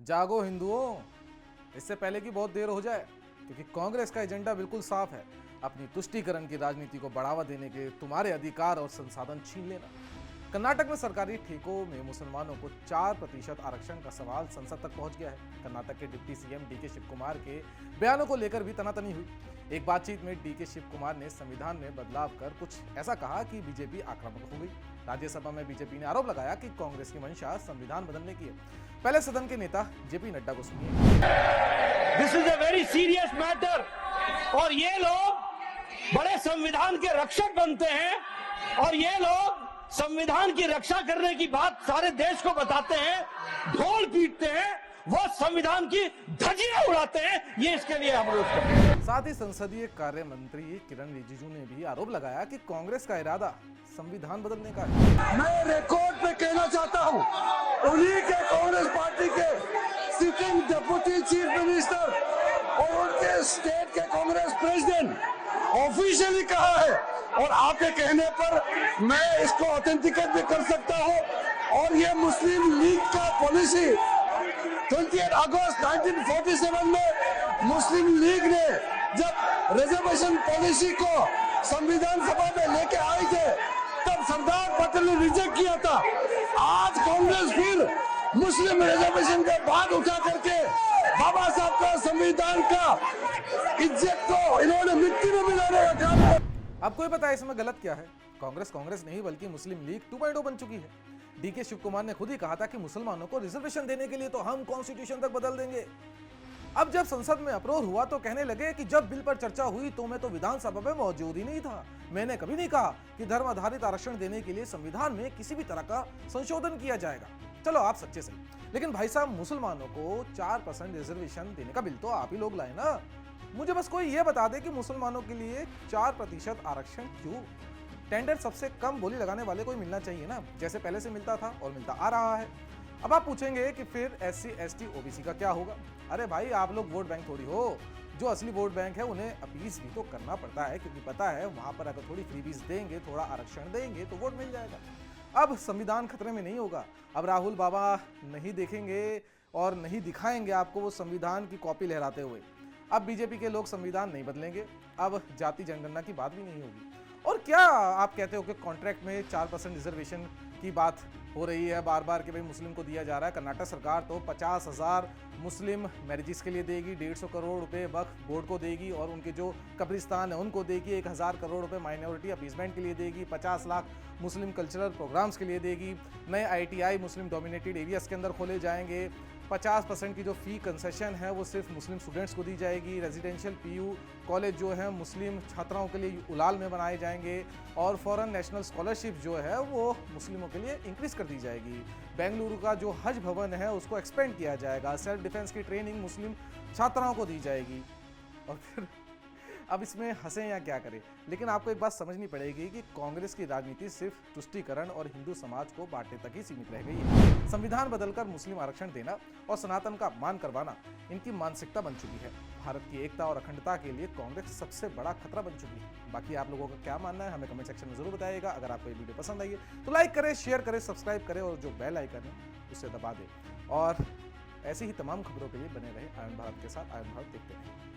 जागो हिंदुओं, इससे पहले कि बहुत देर हो जाए, क्योंकि कांग्रेस का एजेंडा बिल्कुल साफ है। अपनी तुष्टीकरण की राजनीति को बढ़ावा देने के तुम्हारे अधिकार और संसाधन छीन लेना। कर्नाटक में सरकारी ठेकों में मुसलमानों को 4% आरक्षण का सवाल संसद तक पहुंच गया है। कर्नाटक के deputy CM DK Shivakumar के बयानों को लेकर भी तनातनी हुई। एक बातचीत में डीके शिव कुमार ने संविधान में बदलाव कर कुछ ऐसा कहा कि बीजेपी आक्रामक हो गई। राज्यसभा में बीजेपी ने आरोप लगाया कि कांग्रेस की मंशा संविधान बदलने की है। पहले सदन के नेता जेपी नड्डा को सुनिए। This is a very serious matter और ये लोग बड़े संविधान के रक्षक बनते हैं और ये लोग संविधान की रक्षा करने की बात सारे देश को बताते हैं, ढोल पीटते हैं, वो संविधान की धज्जियां उड़ाते हैं। ये इसके लिए हम लोग करते हैं। साथ ही संसदीय कार्य मंत्री किरण रिजिजू ने भी आरोप लगाया कि कांग्रेस का इरादा संविधान बदलने का है। मैं रिकॉर्ड पे कहना चाहता हूं, उन्हीं के कांग्रेस पार्टी के सिटिंग डिप्टी चीफ मिनिस्टर और उनके स्टेट के कांग्रेस प्रेसिडेंट ऑफिशियली कहा है और आपके कहने पर मैं इसको ऑथेंटिकेट भी कर सकता हूं। और ये मुस्लिम लीग का पॉलिसी 28 अगस्त 1947 में मुस्लिम लीग ने जब रिजर्वेशन पॉलिसी को संविधान सभा में लेके आए थे तब सरदार पटेल ने रिजेक्ट किया था। आज कांग्रेस फिर मुस्लिम रिजर्वेशन के बाद उठा करके बाबा साहब का संविधान का इज्जत को इन्होंने मिट्टी में मिलाने का काम किया। आपको ही पता है इसमें गलत क्या है। कांग्रेस नहीं बल्कि मुस्लिम लीग 2.0 बन चुकी है। डीके शिव कुमार ने खुद ही कहा था कि मुसलमानों को रिजर्वेशन देने के लिए तो हम कॉन्स्टिट्यूशन तक बदल देंगे। अब जब संसद में अप्रोर हुआ तो कहने लगे कि जब बिल पर चर्चा हुई तो मैं तो विधानसभा में मौजूद ही नहीं था। मैंने कभी नहीं कहा कि धर्म आधारित आरक्षण देने के लिए संविधान में किसी भी तरह का संशोधन किया जाएगा। चलो आप सच्चे सही, लेकिन भाई साहब मुसलमानों को 4% रिजर्वेशन देने का बिल तो आप ही लोग लाए ना। मुझे बस कोई ये बता दे कि मुसलमानों के लिए 4% आरक्षण क्यों? टेंडर सबसे कम बोली लगाने वाले को ही मिलना चाहिए ना, जैसे पहले से मिलता था और मिलता आ रहा है। अब आप पूछेंगे कि फिर SC ST OBC का क्या होगा? अरे भाई आप लोग वोट बैंक थोड़ी हो। जो असली वोट बैंक है उन्हें अपील भी तो करना पड़ता है, क्योंकि पता है वहां पर अगर थोड़ी फ्रीबीज देंगे, थोड़ा आरक्षण देंगे तो वोट मिल जाएगा। अब संविधान खतरे में नहीं होगा। अब राहुल बाबा नहीं देखेंगे और नहीं दिखाएंगे आपको वो संविधान की कॉपी लहराते हुए। अब बीजेपी के लोग संविधान नहीं बदलेंगे। अब जाति जनगणना की बात भी नहीं होगी। और क्या आप कहते हो कि कॉन्ट्रैक्ट में 4% रिजर्वेशन की बात हो रही है बार बार कि भाई मुस्लिम को दिया जा रहा है। कर्नाटक सरकार तो 50,000 मुस्लिम मैरिजेस के लिए देगी, 150 करोड़ रुपए वक्फ बोर्ड को देगी और उनके जो कब्रिस्तान है उनको देगी, 1000 करोड़ रुपए माइनॉरिटी अपीसमेंट के लिए देगी, 50 लाख मुस्लिम कल्चरल प्रोग्राम्स के लिए देगी, नए ITI मुस्लिम डोमिनेटेड एरियाज के अंदर खोले जाएंगे, 50% की जो फ़ी कंसेशन है वो सिर्फ मुस्लिम स्टूडेंट्स को दी जाएगी, रेजिडेंशियल PU कॉलेज जो है मुस्लिम छात्राओं के लिए उलाल में बनाए जाएंगे और फॉरेन नेशनल स्कॉलरशिप जो है वो मुस्लिमों के लिए इंक्रीज कर दी जाएगी। बेंगलुरु का जो हज भवन है उसको एक्सपेंड किया जाएगा, सेल्फ डिफेंस की ट्रेनिंग मुस्लिम छात्राओं को दी जाएगी। और फिर अब इसमें हंसें या क्या करें, लेकिन आपको एक बात समझनी पड़ेगी कि कांग्रेस की राजनीति सिर्फ तुष्टीकरण और हिंदू समाज को बांटने तक ही सीमित रह गई है। संविधान बदलकर मुस्लिम आरक्षण देना और सनातन का अपमान करवाना इनकी मानसिकता बन चुकी है। भारत की एकता और अखंडता के लिए कांग्रेस सबसे बड़ा खतरा बन चुकी है। बाकी आप लोगों का क्या मानना है हमें कमेंट सेक्शन में जरूर बताइएगा। अगर आपको ये वीडियो पसंद आई है तो लाइक करें, शेयर करें, सब्सक्राइब करें और जो बेल आइकन है उसे दबा दें। और ऐसी ही तमाम खबरों के लिए बने रहे आयन भारत के साथ। आयन भारत देखते रहें।